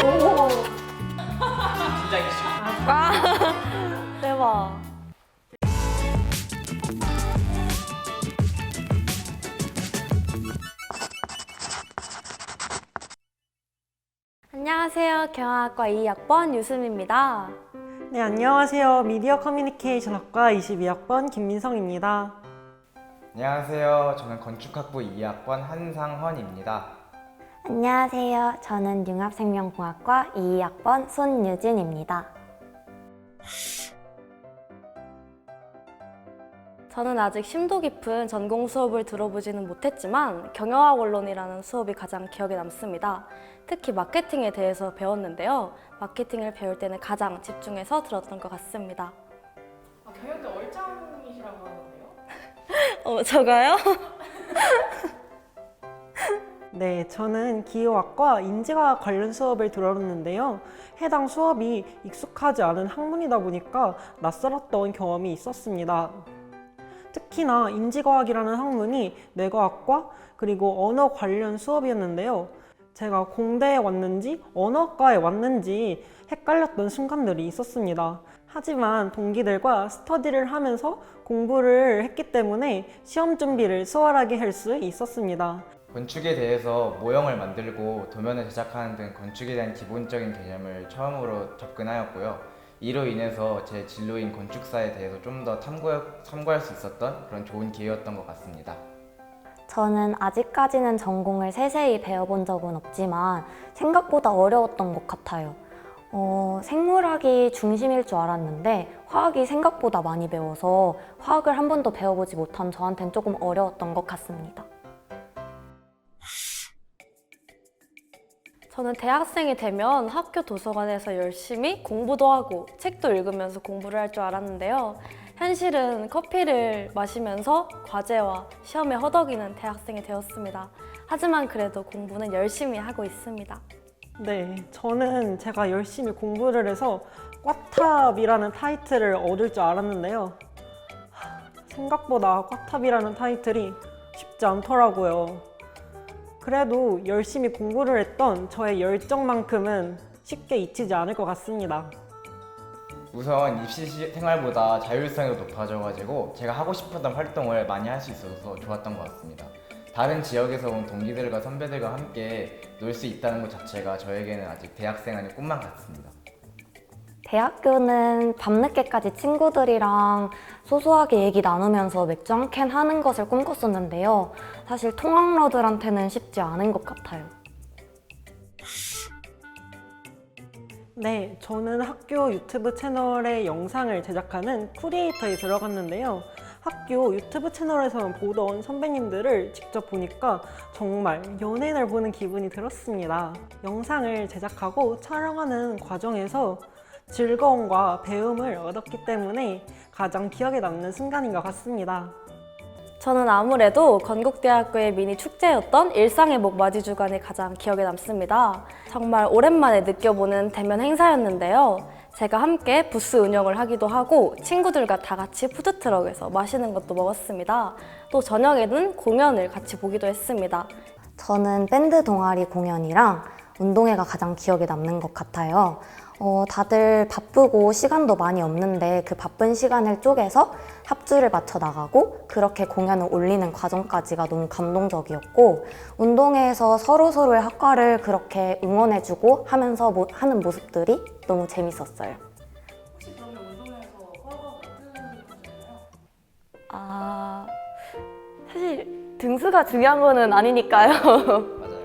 오. 진짜 이슈. 와. 대박. 안녕하세요. 경영학과 2학번 유수미입니다. 네, 안녕하세요. 미디어 커뮤니케이션 학과 22학번 김민성입니다. 안녕하세요. 저는 건축학부 2학번 한상헌입니다. 안녕하세요. 저는 융합생명공학과 22학번 손유진입니다. 저는 아직 심도 깊은 전공 수업을 들어보지는 못했지만 경영학 원론이라는 수업이 가장 기억에 남습니다. 특히 마케팅에 대해서 배웠는데요. 마케팅을 배울 때는 가장 집중해서 들었던 것 같습니다. 경영대 얼짱이시라고 하는데요? 저가요? 네, 저는 기후학과 인지과학 관련 수업을 들었는데요. 해당 수업이 익숙하지 않은 학문이다 보니까 낯설었던 경험이 있었습니다. 특히나 인지과학이라는 학문이 뇌과학과 그리고 언어 관련 수업이었는데요. 제가 공대에 왔는지 언어과에 왔는지 헷갈렸던 순간들이 있었습니다. 하지만 동기들과 스터디를 하면서 공부를 했기 때문에 시험 준비를 수월하게 할 수 있었습니다. 건축에 대해서 모형을 만들고 도면을 제작하는 등 건축에 대한 기본적인 개념을 처음으로 접근하였고요. 이로 인해서 제 진로인 건축사에 대해서 좀 더 탐구할 수 있었던 그런 좋은 기회였던 것 같습니다. 저는 아직까지는 전공을 세세히 배워본 적은 없지만 생각보다 어려웠던 것 같아요. 생물학이 중심일 줄 알았는데 화학이 생각보다 많이 배워서 화학을 한 번도 배워보지 못한 저한테는 조금 어려웠던 것 같습니다. 저는 대학생이 되면 학교 도서관에서 열심히 공부도 하고 책도 읽으면서 공부를 할 줄 알았는데요. 현실은 커피를 마시면서 과제와 시험에 허덕이는 대학생이 되었습니다. 하지만 그래도 공부는 열심히 하고 있습니다. 네, 저는 제가 열심히 공부를 해서 꽈탑이라는 타이틀을 얻을 줄 알았는데요. 생각보다 꽈탑이라는 타이틀이 쉽지 않더라고요. 그래도 열심히 공부를 했던 저의 열정만큼은 쉽게 잊히지 않을 것 같습니다. 우선 입시 생활보다 자율성이 높아져가지고 제가 하고 싶었던 활동을 많이 할 수 있어서 좋았던 것 같습니다. 다른 지역에서 온 동기들과 선배들과 함께 놀 수 있다는 것 자체가 저에게는 아직 대학생활의 꿈만 같습니다. 대학교는 밤늦게까지 친구들이랑 소소하게 얘기 나누면서 맥주 한 캔 하는 것을 꿈꿨었는데요. 사실 통학러들한테는 쉽지 않은 것 같아요. 네, 저는 학교 유튜브 채널에 영상을 제작하는 크리에이터에 들어갔는데요. 학교 유튜브 채널에서만 보던 선배님들을 직접 보니까 정말 연예인을 보는 기분이 들었습니다. 영상을 제작하고 촬영하는 과정에서 즐거움과 배움을 얻었기 때문에 가장 기억에 남는 순간인 것 같습니다. 저는 아무래도 건국대학교의 미니 축제였던 일상의 목 맞이 주간이 가장 기억에 남습니다. 정말 오랜만에 느껴보는 대면 행사였는데요. 제가 함께 부스 운영을 하기도 하고 친구들과 다 같이 푸드트럭에서 맛있는 것도 먹었습니다. 또 저녁에는 공연을 같이 보기도 했습니다. 저는 밴드 동아리 공연이랑 운동회가 가장 기억에 남는 것 같아요. 다들 바쁘고 시간도 많이 없는데 그 바쁜 시간을 쪼개서 합주를 맞춰 나가고 그렇게 공연을 올리는 과정까지가 너무 감동적이었고 운동회에서 서로서로의 학과를 그렇게 응원해주고 하면서 하는 모습들이 너무 재밌었어요. 혹시 그러면 운동회에서 과가 어떤 분이셨나요? 사실 등수가 중요한 거는 아니니까요. 맞아요.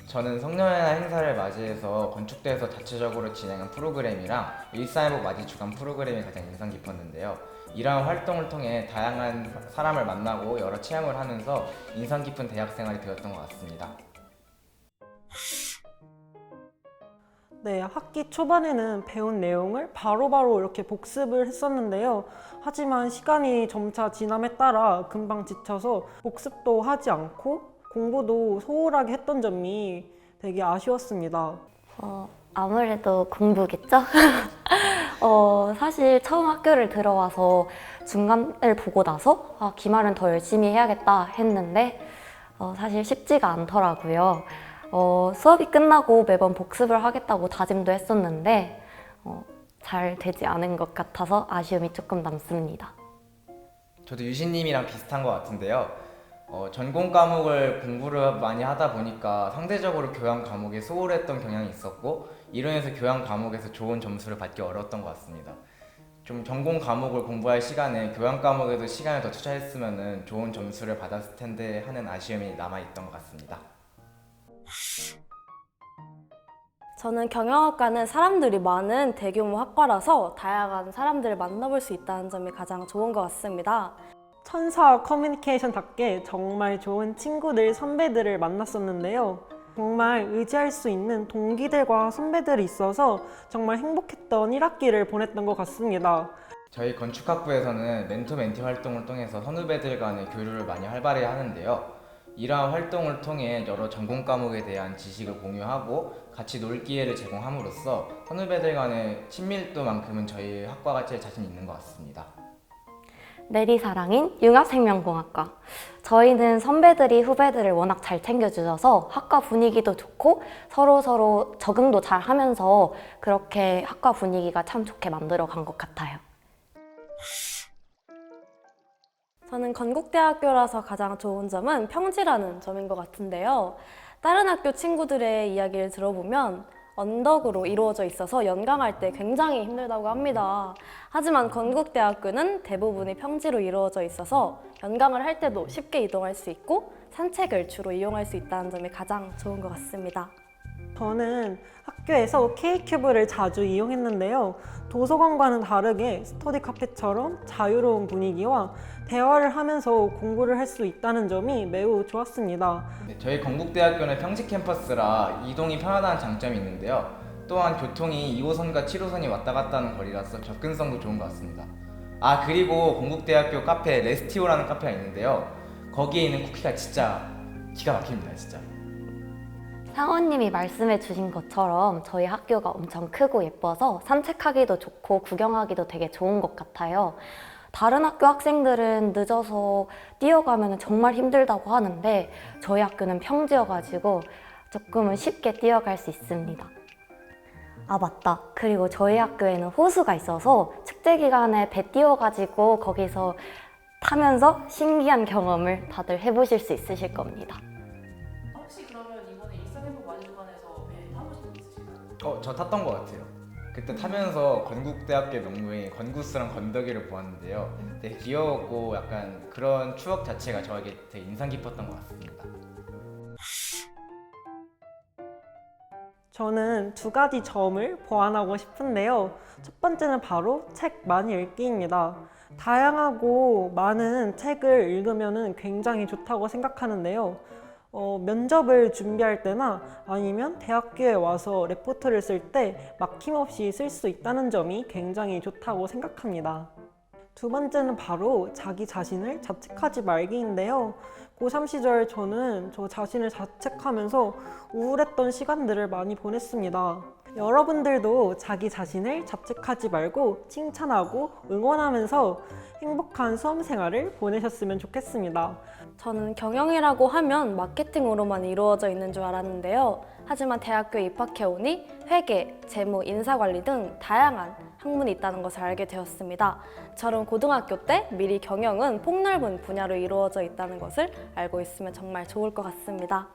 저는 성년회나 행사를 맞이해서 건축대에서 자체적으로 진행한 프로그램이랑 일상회복 맞이 주간 프로그램이 가장 인상 깊었는데요. 이러한 활동을 통해 다양한 사람을 만나고 여러 체험을 하면서 인상 깊은 대학생활이 되었던 것 같습니다. 네, 학기 초반에는 배운 내용을 바로바로 이렇게 복습을 했었는데요. 하지만 시간이 점차 지남에 따라 금방 지쳐서 복습도 하지 않고 공부도 소홀하게 했던 점이 되게 아쉬웠습니다. 아무래도 공부겠죠? 사실 처음 학교를 들어와서 중간을 보고 나서 기말은 더 열심히 해야겠다 했는데 사실 쉽지가 않더라고요. 수업이 끝나고 매번 복습을 하겠다고 다짐도 했었는데 잘 되지 않은 것 같아서 아쉬움이 조금 남습니다. 저도 유신님이랑 비슷한 것 같은데요. 전공 과목을 공부를 많이 하다 보니까 상대적으로 교양 과목에 소홀했던 경향이 있었고 이로 인해서 교양 과목에서 좋은 점수를 받기 어려웠던 것 같습니다. 좀 전공 과목을 공부할 시간에 교양 과목에도 시간을 더 투자했으면 좋은 점수를 받았을 텐데 하는 아쉬움이 남아있던 것 같습니다. 저는 경영학과는 사람들이 많은 대규모 학과라서 다양한 사람들을 만나볼 수 있다는 점이 가장 좋은 것 같습니다. 천사 커뮤니케이션답게 정말 좋은 친구들, 선배들을 만났었는데요. 정말 의지할 수 있는 동기들과 선배들이 있어서 정말 행복했던 1학기를 보냈던 것 같습니다. 저희 건축학부에서는 멘토-멘티 활동을 통해서 선후배들 간의 교류를 많이 활발히 하는데요. 이러한 활동을 통해 여러 전공 과목에 대한 지식을 공유하고 같이 놀 기회를 제공함으로써 선후배들 간의 친밀도만큼은 저희 학과가 제일 자신 있는 것 같습니다. 내리사랑인 융합생명공학과. 저희는 선배들이 후배들을 워낙 잘 챙겨주셔서 학과 분위기도 좋고 서로 적응도 잘 하면서 그렇게 학과 분위기가 참 좋게 만들어 간 것 같아요. 저는 건국대학교라서 가장 좋은 점은 평지라는 점인 것 같은데요. 다른 학교 친구들의 이야기를 들어보면 언덕으로 이루어져 있어서 연강할 때 굉장히 힘들다고 합니다. 하지만 건국대학교는 대부분이 평지로 이루어져 있어서 연강을 할 때도 쉽게 이동할 수 있고 산책을 주로 이용할 수 있다는 점이 가장 좋은 것 같습니다. 저는 학교에서 K큐브를 자주 이용했는데요. 도서관과는 다르게 스터디 카페처럼 자유로운 분위기와 대화를 하면서 공부를 할 수 있다는 점이 매우 좋았습니다. 저희 건국대학교는 평지 캠퍼스라 이동이 편하다는 장점이 있는데요. 또한 교통이 2호선과 7호선이 왔다 갔다 하는 거리라서 접근성도 좋은 것 같습니다. 그리고 건국대학교 카페 레스티오라는 카페가 있는데요. 거기에 있는 쿠키가 진짜 기가 막힙니다, 진짜. 상원님이 말씀해 주신 것처럼 저희 학교가 엄청 크고 예뻐서 산책하기도 좋고 구경하기도 되게 좋은 것 같아요. 다른 학교 학생들은 늦어서 뛰어가면 정말 힘들다고 하는데 저희 학교는 평지여가지고 조금은 쉽게 뛰어갈 수 있습니다. 맞다. 그리고 저희 학교에는 호수가 있어서 축제 기간에 배 띄워가지고 거기서 타면서 신기한 경험을 다들 해보실 수 있으실 겁니다. 혹시 그러면 이번에 일상행복 많이주간에서 배 타보신 적 있으실까요? 저 탔던 것 같아요. 그때 타면서 건국대학교 명물인 건구스랑 건더기를 보았는데요. 되게 귀여웠고 약간 그런 추억 자체가 저에게 되게 인상 깊었던 것 같습니다. 저는 2가지 점을 보완하고 싶은데요. 첫 번째는 바로 책 많이 읽기입니다. 다양하고 많은 책을 읽으면 굉장히 좋다고 생각하는데요. 면접을 준비할 때나 아니면 대학교에 와서 레포트를 쓸 때 막힘없이 쓸 수 있다는 점이 굉장히 좋다고 생각합니다. 두 번째는 바로 자기 자신을 자책하지 말기인데요. 고3 시절 저는 저 자신을 자책하면서 우울했던 시간들을 많이 보냈습니다. 여러분들도 자기 자신을 자책하지 말고 칭찬하고 응원하면서 행복한 수험 생활을 보내셨으면 좋겠습니다. 저는 경영이라고 하면 마케팅으로만 이루어져 있는 줄 알았는데요. 하지만 대학교에 입학해오니 회계, 재무, 인사관리 등 다양한 학문이 있다는 것을 알게 되었습니다. 저는 고등학교 때 미리 경영은 폭넓은 분야로 이루어져 있다는 것을 알고 있으면 정말 좋을 것 같습니다.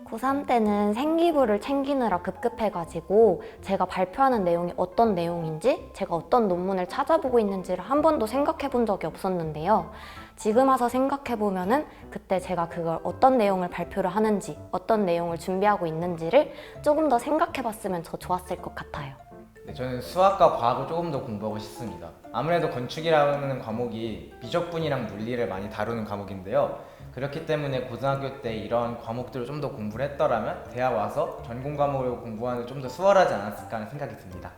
고3 때는 생기부를 챙기느라 급급해가지고 제가 발표하는 내용이 어떤 내용인지 제가 어떤 논문을 찾아보고 있는지를 한 번도 생각해 본 적이 없었는데요. 지금 와서 생각해보면은 그때 제가 그걸 어떤 내용을 발표를 하는지 어떤 내용을 준비하고 있는지를 조금 더 생각해 봤으면 더 좋았을 것 같아요. 저는 수학과 과학을 조금 더 공부하고 싶습니다. 아무래도 건축이라는 과목이 미적분이랑 물리를 많이 다루는 과목인데요. 그렇기 때문에 고등학교 때 이런 과목들을 좀 더 공부를 했더라면 대학 와서 전공 과목을 공부하는 게 좀 더 수월하지 않았을까 하는 생각이 듭니다.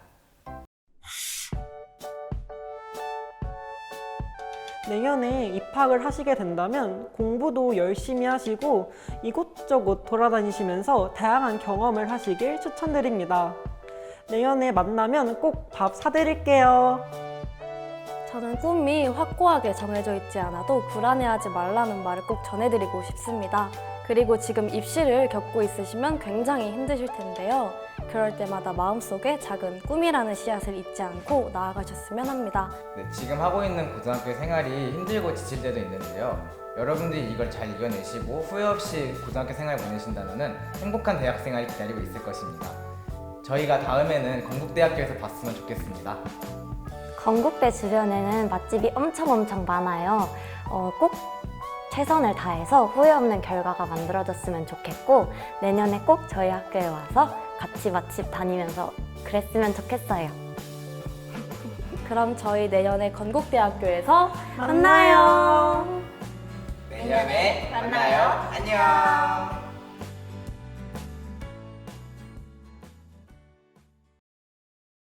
내년에 입학을 하시게 된다면 공부도 열심히 하시고 이곳저곳 돌아다니시면서 다양한 경험을 하시길 추천드립니다. 내년에 만나면 꼭 밥 사드릴게요. 저는 꿈이 확고하게 정해져 있지 않아도 불안해하지 말라는 말을 꼭 전해드리고 싶습니다. 그리고 지금 입시를 겪고 있으시면 굉장히 힘드실 텐데요. 그럴 때마다 마음속에 작은 꿈이라는 씨앗을 잊지 않고 나아가셨으면 합니다. 네, 지금 하고 있는 고등학교 생활이 힘들고 지칠 때도 있는데요. 여러분들이 이걸 잘 이겨내시고 후회 없이 고등학교 생활 보내신다면 행복한 대학 생활이 기다리고 있을 것입니다. 저희가 다음에는 건국대학교에서 봤으면 좋겠습니다. 건국대 주변에는 맛집이 엄청 많아요. 꼭 최선을 다해서 후회 없는 결과가 만들어졌으면 좋겠고 내년에 꼭 저희 학교에 와서 같이 맛집 다니면서 그랬으면 좋겠어요. 그럼 저희 내년에 건국대학교에서 만나요. 내년에 만나요. 안녕.